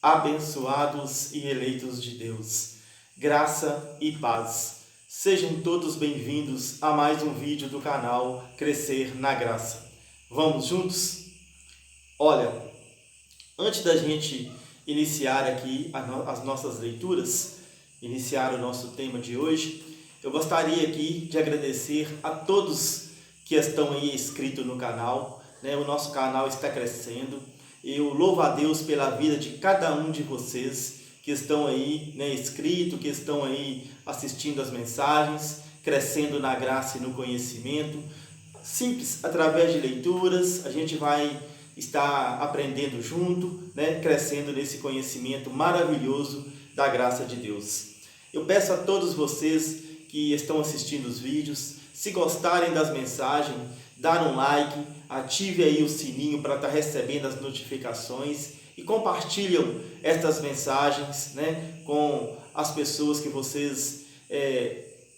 Abençoados e eleitos de Deus, graça e paz. Sejam todos bem-vindos a mais um vídeo do canal Crescer na Graça. Vamos juntos? Olha, antes da gente iniciar aqui as nossas leituras, iniciar o nosso tema de hoje, eu gostaria aqui de agradecer a todos que estão aí inscritos no canal, né? O nosso canal está crescendo. Eu louvo a Deus pela vida de cada um de vocês que estão aí, né, inscritos, que estão aí assistindo as mensagens, crescendo na graça e no conhecimento. Simples, através de leituras, a gente vai estar aprendendo junto, né, crescendo nesse conhecimento maravilhoso da graça de Deus. Eu peço a todos vocês que estão assistindo os vídeos, se gostarem das mensagens, dar um like, ative aí o sininho para estar recebendo as notificações e compartilham estas mensagens, né, com as pessoas que vocês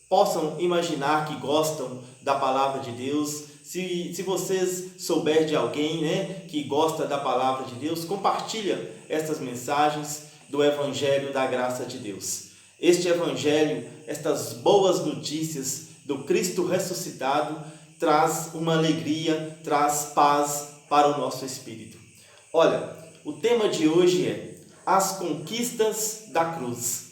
possam imaginar que gostam da palavra de Deus. Se vocês souberem de alguém, né, que gosta da palavra de Deus, compartilha estas mensagens do Evangelho da Graça de Deus. Este Evangelho, estas boas notícias do Cristo ressuscitado, traz uma alegria, traz paz para o nosso espírito. Olha, o tema de hoje é as conquistas da cruz.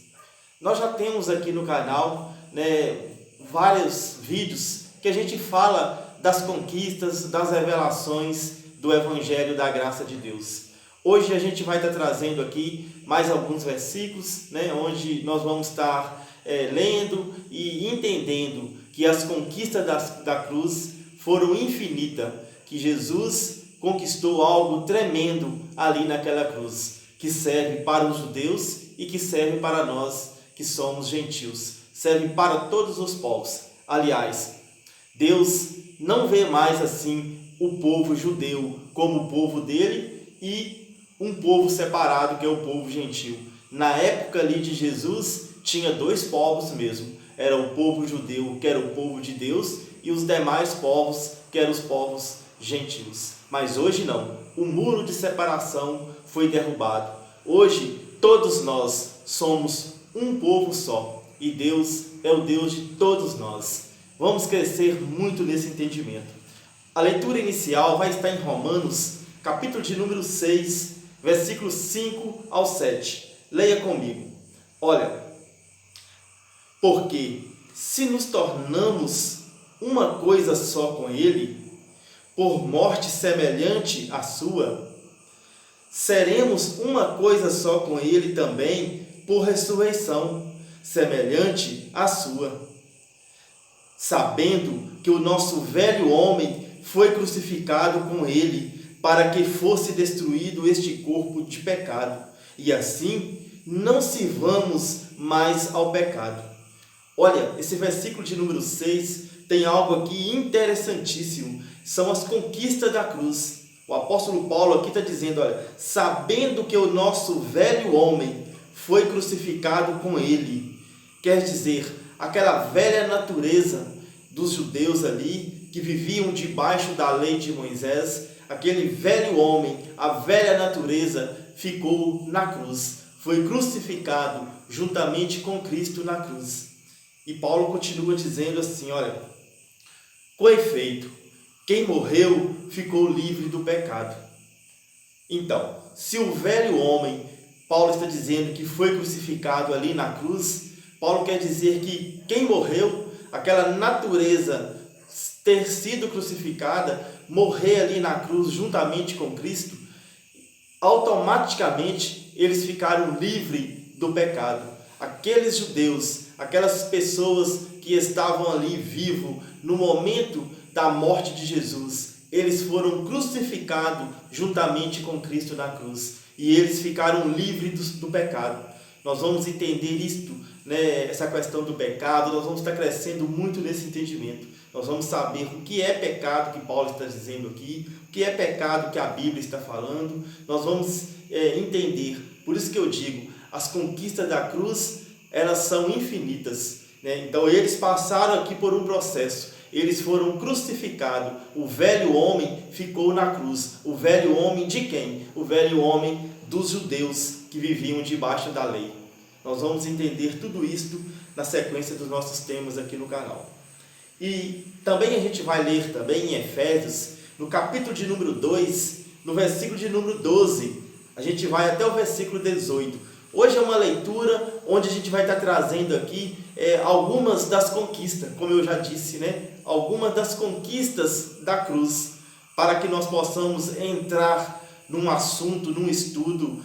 Nós já temos aqui no canal, né, vários vídeos que a gente fala das conquistas, das revelações do Evangelho da Graça de Deus. Hoje a gente vai estar trazendo aqui mais alguns versículos, né, onde nós vamos estar lendo e entendendo que as conquistas da cruz foram infinitas, que Jesus conquistou algo tremendo ali naquela cruz, que serve para os judeus e que serve para nós que somos gentios, serve para todos os povos. Aliás, Deus não vê mais assim o povo judeu como o povo dele e um povo separado que é o povo gentil. Na época ali de Jesus tinha dois povos mesmo. Era o povo judeu, que era o povo de Deus, e os demais povos, que eram os povos gentios. Mas hoje não. O muro de separação foi derrubado. Hoje todos nós somos um povo só. E Deus é o Deus de todos nós. Vamos crescer muito nesse entendimento. A leitura inicial vai estar em Romanos, capítulo de número 6, versículos 5 ao 7. Leia comigo. Olha, porque se nos tornamos uma coisa só com Ele, por morte semelhante à sua, seremos uma coisa só com Ele também por ressurreição semelhante à sua, sabendo que o nosso velho homem foi crucificado com Ele, para que fosse destruído este corpo de pecado, e assim não sirvamos mais ao pecado. Olha, esse versículo de número 6 tem algo aqui interessantíssimo. São as conquistas da cruz. O apóstolo Paulo aqui está dizendo, olha, sabendo que o nosso velho homem foi crucificado com ele. Quer dizer, aquela velha natureza dos judeus ali, que viviam debaixo da lei de Moisés, aquele velho homem, a velha natureza, ficou na cruz. Foi crucificado juntamente com Cristo na cruz. E Paulo continua dizendo assim, olha, com efeito, quem morreu ficou livre do pecado. Então, se o velho homem, Paulo está dizendo que foi crucificado ali na cruz, Paulo quer dizer que quem morreu, aquela natureza ter sido crucificada, morrer ali na cruz juntamente com Cristo, automaticamente eles ficaram livres do pecado. Aqueles judeus, aquelas pessoas que estavam ali vivos no momento da morte de Jesus, eles foram crucificados juntamente com Cristo na cruz e eles ficaram livres do pecado. Nós vamos entender isto, né, essa questão do pecado, nós vamos estar crescendo muito nesse entendimento. Nós vamos saber o que é pecado que Paulo está dizendo aqui, o que é pecado que a Bíblia está falando. Nós vamos entender. Por isso que eu digo, as conquistas da cruz, elas são infinitas, né? Então eles passaram aqui por um processo. Eles foram crucificados. O velho homem ficou na cruz. O velho homem de quem? O velho homem dos judeus que viviam debaixo da lei. Nós vamos entender tudo isso na sequência dos nossos temas aqui no canal. E também a gente vai ler também em Efésios, no capítulo de número 2, no versículo de número 12, a gente vai até o versículo 18. Hoje é uma leitura onde a gente vai estar trazendo aqui algumas das conquistas, como eu já disse, algumas das conquistas da cruz, para que nós possamos entrar num assunto, num estudo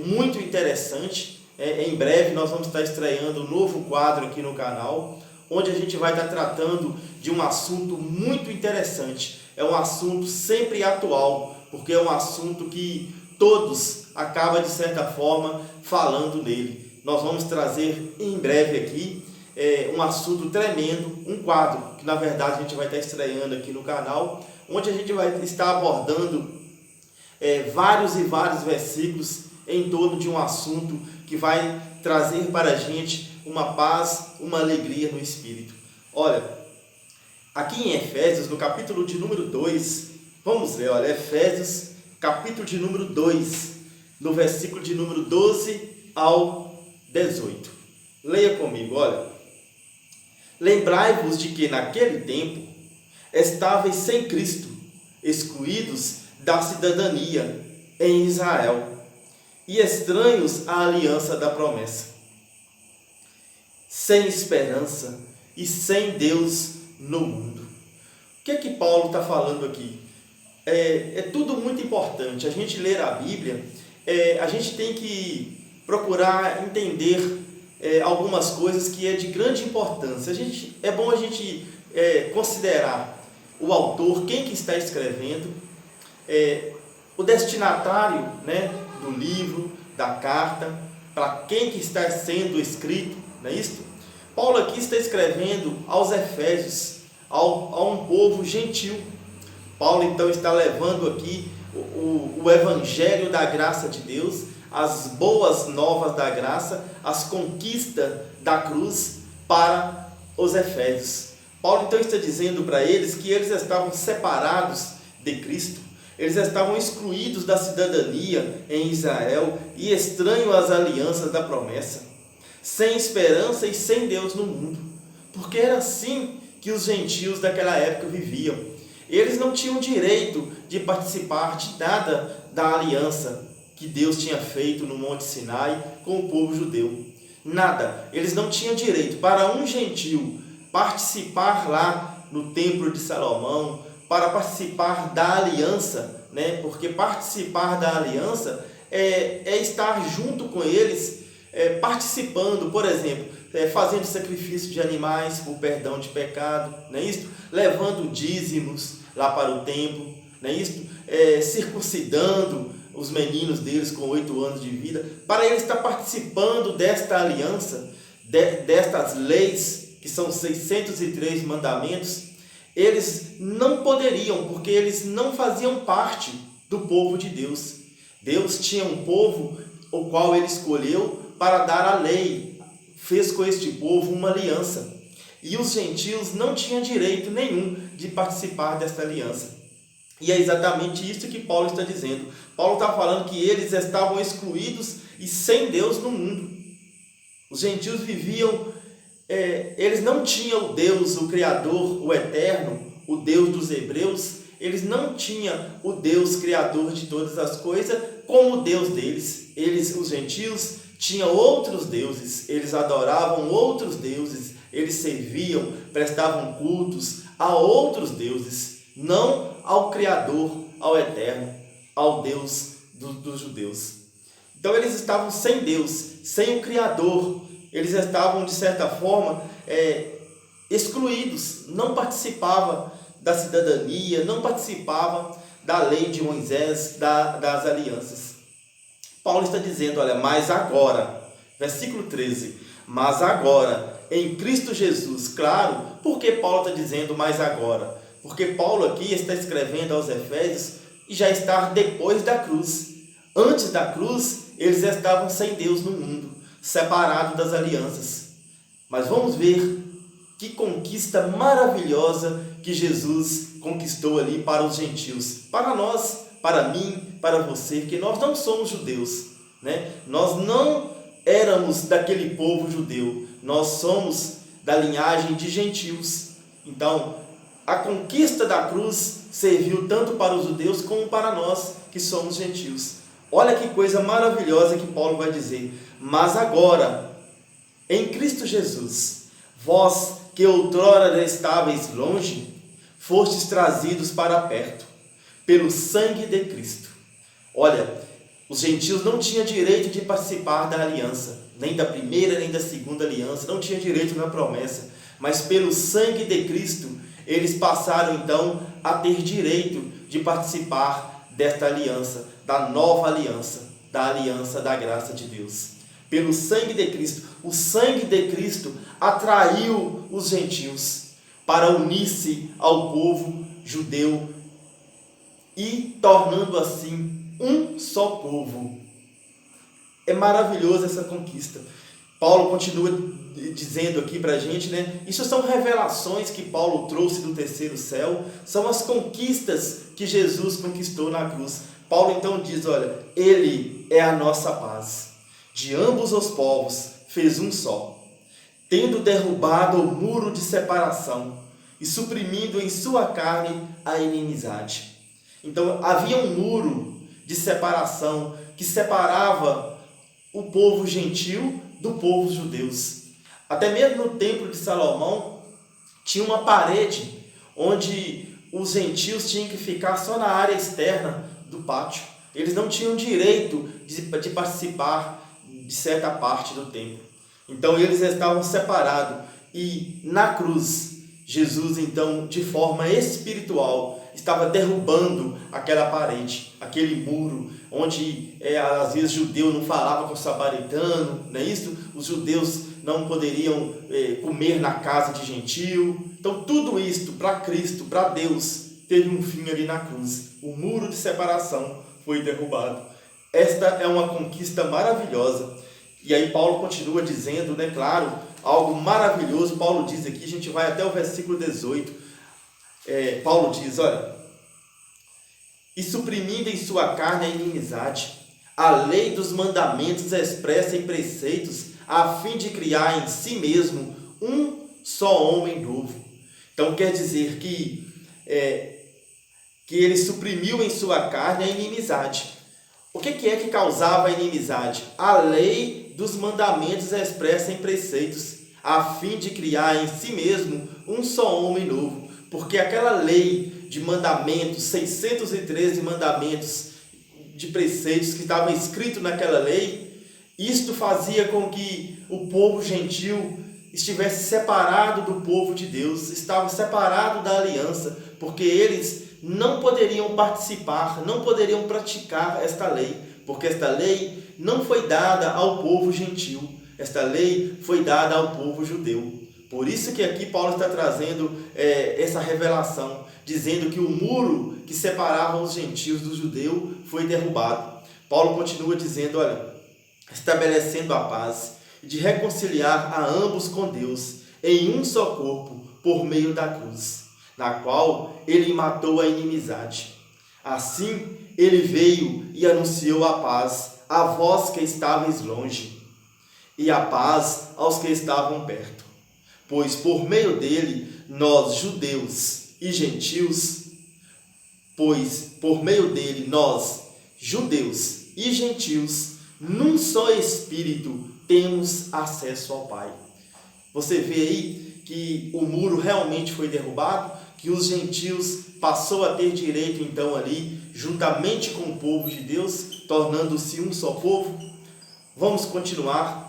muito interessante. Em breve nós vamos estar estreando um novo quadro aqui no canal, onde a gente vai estar tratando de um assunto muito interessante. É um assunto sempre atual, porque é um assunto que todos acabam, de certa forma, falando nele. Nós vamos trazer em breve aqui um assunto tremendo, um quadro, que na verdade a gente vai estar estreando aqui no canal, onde a gente vai estar abordando vários e vários versículos em torno de um assunto que vai trazer para a gente uma paz, uma alegria no Espírito. Olha, aqui em Efésios, no capítulo de número 2, vamos ler, olha, Efésios, capítulo de número 2, no versículo de número 12 ao 18. Leia comigo, olha. Lembrai-vos de que naquele tempo estáveis sem Cristo, excluídos da cidadania em Israel e estranhos à aliança da promessa, sem esperança e sem Deus no mundo. O que é que Paulo está falando aqui? É tudo muito importante. A gente ler a Bíblia, a gente tem que procurar entender algumas coisas que é de grande importância. É bom a gente considerar o autor, quem que está escrevendo, o destinatário, do livro, da carta, para quem que está sendo escrito, não é isso? Paulo aqui está escrevendo aos Efésios, a um povo gentil. Paulo então está levando aqui o evangelho da graça de Deus, as boas novas da graça, as conquistas da cruz para os Efésios. Paulo então está dizendo para eles que eles estavam separados de Cristo, eles estavam excluídos da cidadania em Israel e estranhos às alianças da promessa, sem esperança e sem Deus no mundo, porque era assim que os gentios daquela época viviam. Eles não tinham direito de participar de nada da aliança que Deus tinha feito no Monte Sinai com o povo judeu. Nada. Eles não tinham direito. Para um gentio participar lá no Templo de Salomão, para participar da aliança, porque participar da aliança é estar junto com eles, participando, por exemplo, fazendo sacrifício de animais por perdão de pecado, não é isso? Levando dízimos lá para o templo, não é isso? Circuncidando os meninos deles com 8 anos de vida, para eles estar participando desta aliança, destas leis, que são 603 mandamentos. Eles não poderiam, porque eles não faziam parte do povo de Deus. Deus tinha um povo, o qual ele escolheu para dar a lei, fez com este povo uma aliança. E os gentios não tinham direito nenhum de participar desta aliança. E é exatamente isso que Paulo está dizendo. Paulo está falando que eles estavam excluídos e sem Deus no mundo. Os gentios viviam... eles não tinham o Deus, o Criador, o Eterno, o Deus dos Hebreus. Eles não tinham o Deus Criador de todas as coisas como o Deus deles. Os gentios, tinham outros deuses. Eles adoravam outros deuses. Eles serviam, prestavam cultos a outros deuses, não ao Criador, ao Eterno, ao Deus dos judeus. Então eles estavam sem Deus, sem o Criador. Eles estavam, de certa forma, excluídos, não participavam da cidadania, não participavam da lei de Moisés, das alianças. Paulo está dizendo, olha, mas agora, versículo 13, mas agora, em Cristo Jesus, claro, por que Paulo está dizendo mas agora? Porque Paulo aqui está escrevendo aos Efésios e já está depois da cruz. Antes da cruz, eles estavam sem Deus no mundo, separados das alianças. Mas vamos ver que conquista maravilhosa que Jesus conquistou ali para os gentios, para nós, para mim, para você que nós não somos judeus, né? Nós não éramos daquele povo judeu, nós somos da linhagem de gentios. Então, a conquista da cruz serviu tanto para os judeus como para nós que somos gentios. Olha que coisa maravilhosa que Paulo vai dizer. Mas agora, em Cristo Jesus, vós que outrora estáveis longe, fostes trazidos para perto, pelo sangue de Cristo. Olha, os gentios não tinham direito de participar da aliança, nem da primeira nem da segunda aliança, não tinham direito na promessa, mas pelo sangue de Cristo, eles passaram então a ter direito de participar desta aliança, da nova aliança, da aliança da graça de Deus. Pelo sangue de Cristo, o sangue de Cristo atraiu os gentios para unir-se ao povo judeu e tornando assim um só povo. É maravilhosa essa conquista. Paulo continua dizendo aqui para a gente, né? Isso são revelações que Paulo trouxe do terceiro céu, são as conquistas que Jesus conquistou na cruz. Paulo então diz, olha, Ele é a nossa paz. De ambos os povos fez um só, tendo derrubado o muro de separação e suprimindo em sua carne a inimizade. Então havia um muro de separação que separava o povo gentil do povo judeus. Até mesmo no templo de Salomão tinha uma parede onde os gentios tinham que ficar só na área externa do pátio. Eles não tinham direito de participar de certa parte do templo. Então eles estavam separados. E na cruz, Jesus então, de forma espiritual, estava derrubando aquela parede, aquele muro, onde às vezes judeu não falava com o samaritano, não é isso? Os judeus não poderiam comer na casa de gentio. Então tudo isto para Cristo, para Deus, teve um fim ali na cruz. O muro de separação foi derrubado. Esta é uma conquista maravilhosa. E aí Paulo continua dizendo, né, claro, algo maravilhoso. Paulo diz aqui, a gente vai até o versículo 18. Paulo diz, olha, e suprimindo em sua carne a inimizade, a lei dos mandamentos expressa em preceitos, a fim de criar em si mesmo um só homem novo. Então quer dizer que ele suprimiu em sua carne a inimizade. O que é que causava a inimizade? A lei dos mandamentos expressa em preceitos, a fim de criar em si mesmo um só homem novo. Porque aquela lei de mandamentos, 613 mandamentos de preceitos que estavam escritos naquela lei, isto fazia com que o povo gentil estivesse separado do povo de Deus, estava separado da aliança, porque eles não poderiam participar, não poderiam praticar esta lei, porque esta lei não foi dada ao povo gentil, esta lei foi dada ao povo judeu. Por isso que aqui Paulo está trazendo essa revelação, dizendo que o muro que separava os gentios do judeu foi derrubado. Paulo continua dizendo, olha, estabelecendo a paz, de reconciliar a ambos com Deus, em um só corpo, por meio da cruz, na qual ele matou a inimizade. Assim, ele veio e anunciou a paz a vós que estáveis longe, e a paz aos que estavam perto. Pois por meio dele, nós judeus e gentios, num só Espírito, temos acesso ao Pai. Você vê aí que o muro realmente foi derrubado, que os gentios passou a ter direito então ali, juntamente com o povo de Deus, tornando-se um só povo. Vamos continuar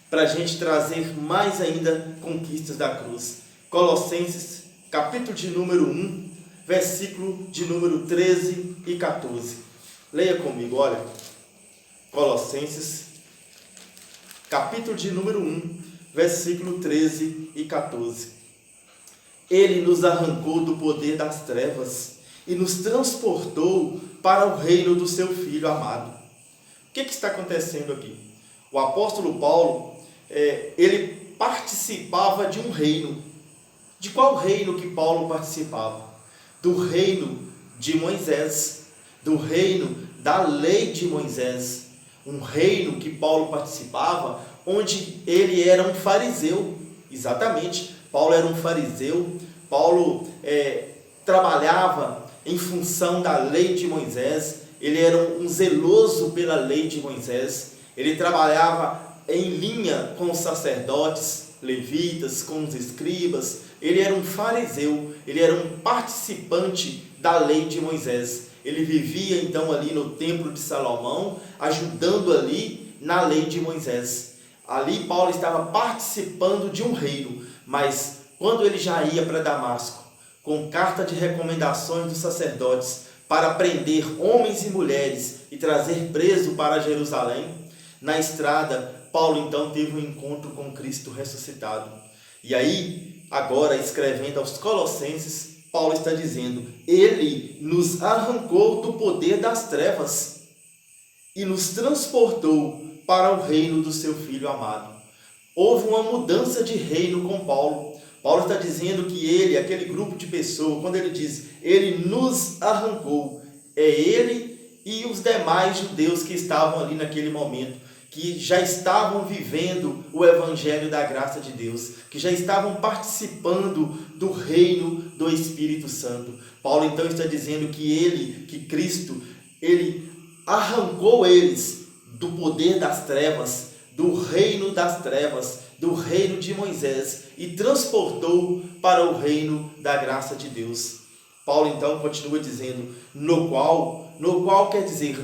para a gente trazer mais ainda conquistas da cruz. Colossenses, capítulo de número 1, versículo de número 13 e 14. Leia comigo, olha. Colossenses, capítulo de número 1, versículo 13 e 14. Ele nos arrancou do poder das trevas e nos transportou para o reino do seu Filho amado. O que está acontecendo aqui? O apóstolo Paulo, ele participava de um reino. De qual reino que Paulo participava? Do reino de Moisés, do reino da lei de Moisés, um reino que Paulo participava, onde ele era um fariseu. Exatamente, Paulo era um fariseu. Paulo trabalhava em função da lei de Moisés. Ele era um zeloso pela lei de Moisés. Ele trabalhava em linha com os sacerdotes, levitas, com os escribas. Ele era um fariseu, ele era um participante da lei de Moisés. Ele vivia então ali no templo de Salomão, ajudando ali na lei de Moisés. Ali Paulo estava participando de um reino, mas quando ele já ia para Damasco, com carta de recomendações dos sacerdotes, para prender homens e mulheres e trazer preso para Jerusalém, na estrada, Paulo então teve um encontro com Cristo ressuscitado. E aí, agora escrevendo aos Colossenses, Paulo está dizendo: Ele nos arrancou do poder das trevas e nos transportou para o reino do seu Filho amado. Houve uma mudança de reino com Paulo. Paulo está dizendo que ele, aquele grupo de pessoas, quando ele diz, ele nos arrancou, é ele e os demais judeus que estavam ali naquele momento, que já estavam vivendo o evangelho da graça de Deus, que já estavam participando do reino do Espírito Santo. Paulo então está dizendo que Cristo, ele arrancou eles do poder das trevas, do reino das trevas, do reino de Moisés, e transportou para o reino da graça de Deus. Paulo então continua dizendo, no qual quer dizer,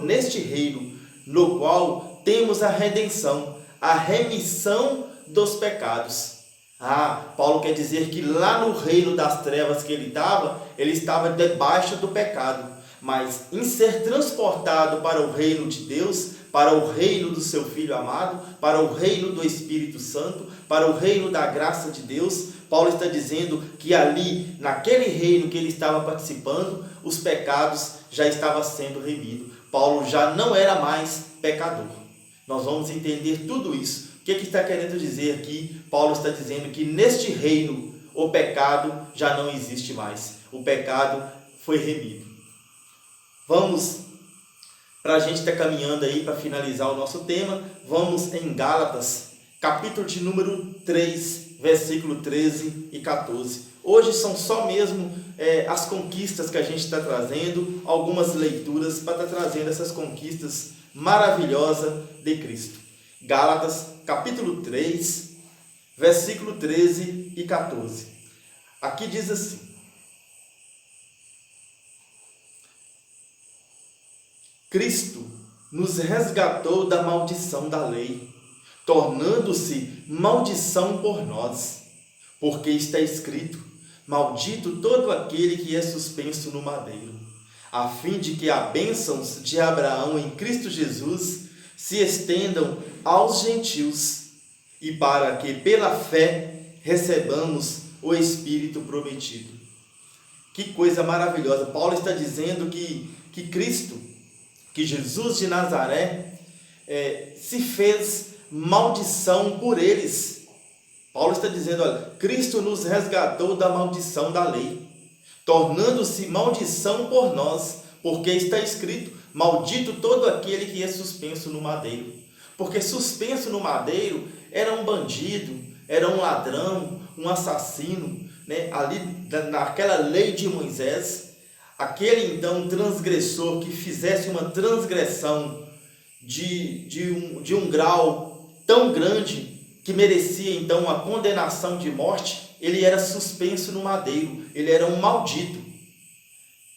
neste reino, no qual temos a redenção, a remissão dos pecados. Paulo quer dizer que lá no reino das trevas que ele estava debaixo do pecado, mas em ser transportado para o reino de Deus, para o reino do seu Filho amado, para o reino do Espírito Santo, para o reino da graça de Deus, Paulo está dizendo que ali, naquele reino que ele estava participando, os pecados já estavam sendo remidos. Paulo já não era mais pecador. Nós vamos entender tudo isso. O que está querendo dizer aqui? Paulo está dizendo que neste reino o pecado já não existe mais. O pecado foi remido. Vamos, para a gente estar caminhando aí para finalizar o nosso tema, vamos em Gálatas, capítulo de número 3, versículo 13 e 14. Hoje são só mesmo as conquistas que a gente está trazendo, algumas leituras para estar trazendo essas conquistas maravilhosas de Cristo. Gálatas, capítulo 3, versículo 13 e 14. Aqui diz assim: Cristo nos resgatou da maldição da lei, tornando-se maldição por nós, porque está escrito, maldito todo aquele que é suspenso no madeiro, a fim de que as bênçãos de Abraão em Cristo Jesus se estendam aos gentios, e para que pela fé recebamos o Espírito prometido. Que coisa maravilhosa! Paulo está dizendo que Cristo, que Jesus de Nazaré, se fez maldição por eles. Paulo está dizendo, olha, Cristo nos resgatou da maldição da lei, tornando-se maldição por nós, porque está escrito, maldito todo aquele que é suspenso no madeiro. Porque suspenso no madeiro era um bandido, era um ladrão, um assassino, né? Ali naquela lei de Moisés, aquele então transgressor que fizesse uma transgressão de um grau tão grande que merecia então uma condenação de morte, ele era suspenso no madeiro, ele era um maldito.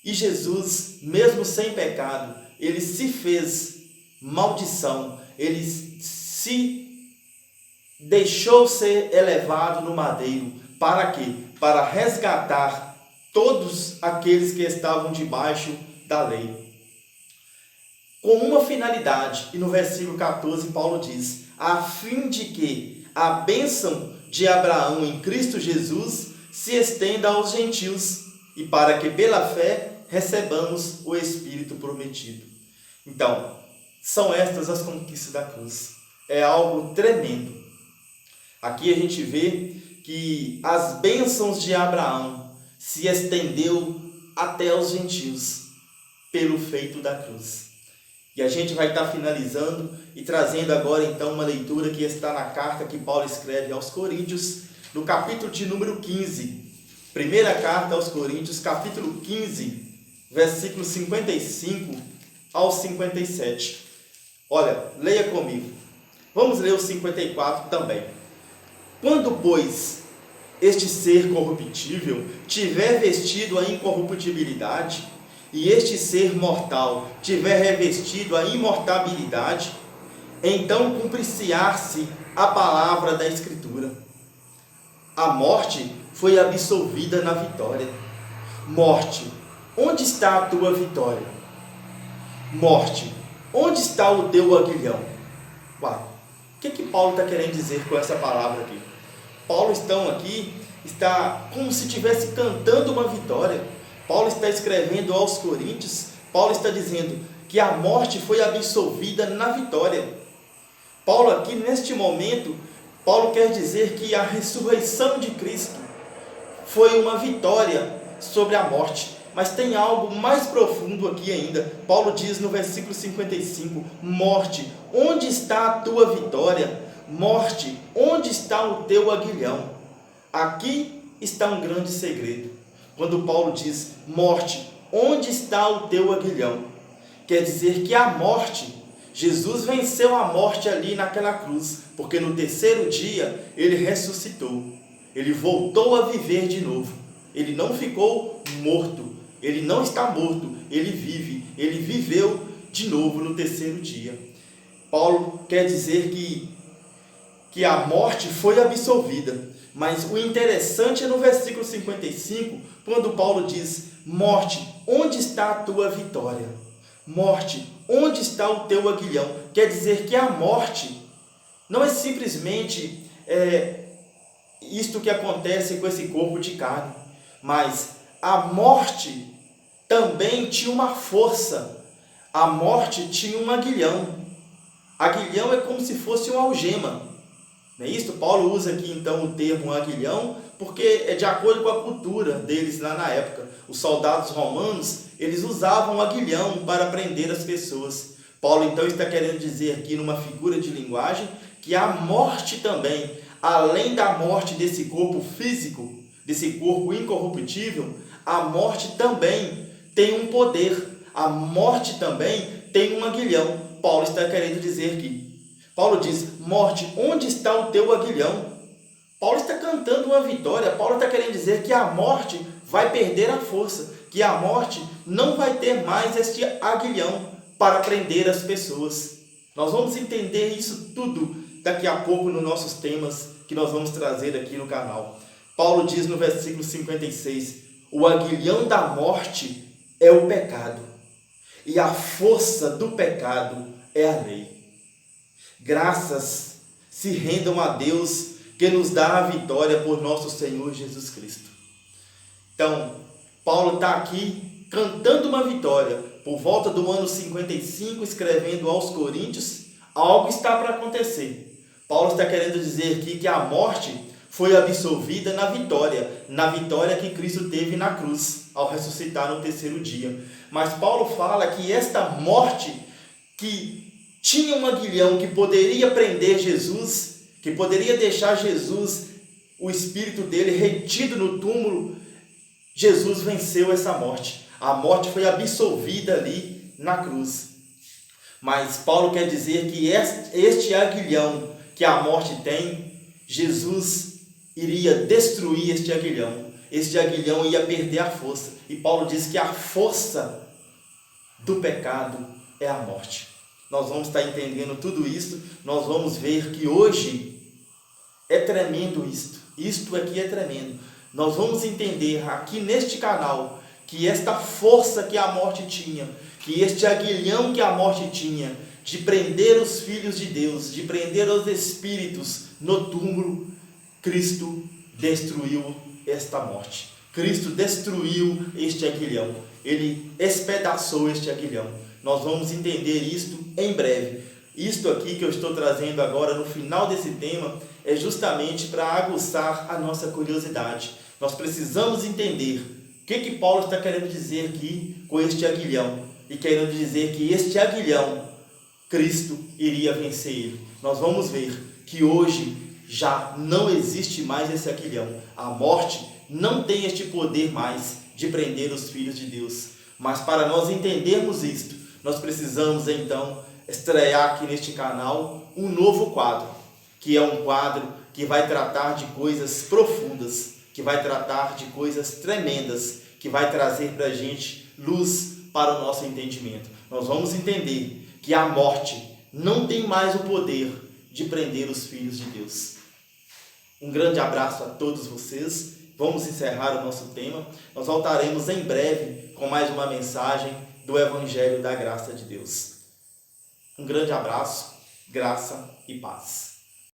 E Jesus, mesmo sem pecado, ele se fez maldição, ele se deixou ser elevado no madeiro. Para quê? Para resgatar todos aqueles que estavam debaixo da lei. Com uma finalidade, e no versículo 14 Paulo diz, a fim de que a bênção de Abraão em Cristo Jesus se estenda aos gentios, e para que pela fé recebamos o Espírito prometido. Então, são estas as conquistas da cruz. É algo tremendo. Aqui a gente vê que as bênçãos de Abraão se estendeu até os gentios. pelo feito da cruz. E a gente vai estar finalizando e trazendo agora então uma leitura que está na carta que Paulo escreve aos Coríntios, no capítulo de número 15. Primeira carta aos Coríntios, capítulo 15, versículos 55 ao 57. Olha, leia comigo. Vamos ler o 54 também. Quando, pois, este ser corruptível tiver vestido a incorruptibilidade, e este ser mortal tiver revestido a imortabilidade, então cumprir-se-á-se a palavra da Escritura: a morte foi absolvida na vitória. Morte, onde está a tua vitória? Morte, onde está o teu aguilhão? Uai, o que Paulo está querendo dizer com essa palavra aqui? Paulo está como se estivesse cantando uma vitória. Paulo está escrevendo aos Coríntios, Paulo está dizendo que a morte foi absolvida na vitória. Paulo aqui, neste momento, Paulo quer dizer que a ressurreição de Cristo foi uma vitória sobre a morte. Mas tem algo mais profundo aqui ainda. Paulo diz no versículo 55, morte, onde está a tua vitória? Morte, onde está o teu aguilhão? Aqui está um grande segredo. Quando Paulo diz, morte, onde está o teu aguilhão? Quer dizer que a morte, Jesus venceu a morte ali naquela cruz, porque no terceiro dia ele ressuscitou, ele voltou a viver de novo, ele não ficou morto, ele não está morto, ele vive, ele viveu de novo no terceiro dia. Paulo quer dizer que a morte foi absolvida, mas o interessante é no versículo 55, quando Paulo diz, morte, onde está a tua vitória? Morte, onde está o teu aguilhão? Quer dizer que a morte não é simplesmente isto que acontece com esse corpo de carne, mas a morte também tinha uma força, a morte tinha um aguilhão. Aguilhão é como se fosse uma algema, não é isso? Paulo usa aqui então o termo aguilhão, porque é de acordo com a cultura deles lá na época. Os soldados romanos, eles usavam aguilhão para prender as pessoas. Paulo então está querendo dizer aqui numa figura de linguagem que a morte também, além da morte desse corpo físico, desse corpo incorruptível, a morte também tem um poder, a morte também tem um aguilhão. Paulo está querendo dizer aqui. Paulo diz, morte, onde está o teu aguilhão? Paulo está cantando uma vitória, Paulo está querendo dizer que a morte vai perder a força, que a morte não vai ter mais este aguilhão para prender as pessoas. Nós vamos entender isso tudo daqui a pouco nos nossos temas que nós vamos trazer aqui no canal. Paulo diz no versículo 56, o aguilhão da morte é o pecado, e a força do pecado é a lei. Graças se rendam a Deus que nos dá a vitória por nosso Senhor Jesus Cristo. Então, Paulo está aqui cantando uma vitória. Por volta do ano 55, escrevendo aos Coríntios, algo está para acontecer. Paulo está querendo dizer aqui que a morte foi absolvida na vitória que Cristo teve na cruz, ao ressuscitar no terceiro dia. Mas Paulo fala que esta morte que tinha um aguilhão que poderia prender Jesus, que poderia deixar Jesus, o espírito dele retido no túmulo, Jesus venceu essa morte. A morte foi absolvida ali na cruz. Mas Paulo quer dizer que este aguilhão que a morte tem, Jesus iria destruir este aguilhão. Este aguilhão ia perder a força. E Paulo diz que a força do pecado é a morte. Nós vamos estar entendendo tudo isso, nós vamos ver que hoje é tremendo isto. Isto aqui é tremendo. Nós vamos entender aqui neste canal que esta força que a morte tinha, que este aguilhão que a morte tinha, de prender os filhos de Deus, de prender os espíritos no túmulo, Cristo destruiu esta morte. Cristo destruiu este aguilhão. Ele espedaçou este aguilhão. Nós vamos entender isto em breve. Isto aqui que eu estou trazendo agora no final desse tema é justamente para aguçar a nossa curiosidade. Nós precisamos entender o que Paulo está querendo dizer aqui com este aguilhão. e querendo dizer que este aguilhão, Cristo iria vencer ele. Nós vamos ver que hoje já não existe mais esse aguilhão. A morte não tem este poder mais de prender os filhos de Deus. Mas para nós entendermos isto, nós precisamos então estrear aqui neste canal um novo quadro, que é um quadro que vai tratar de coisas profundas, que vai tratar de coisas tremendas, que vai trazer para a gente luz para o nosso entendimento. Nós vamos entender que a morte não tem mais o poder de prender os filhos de Deus. Um grande abraço a todos vocês. Vamos encerrar o nosso tema. Nós voltaremos em breve com mais uma mensagem do Evangelho da Graça de Deus. Um grande abraço, graça e paz.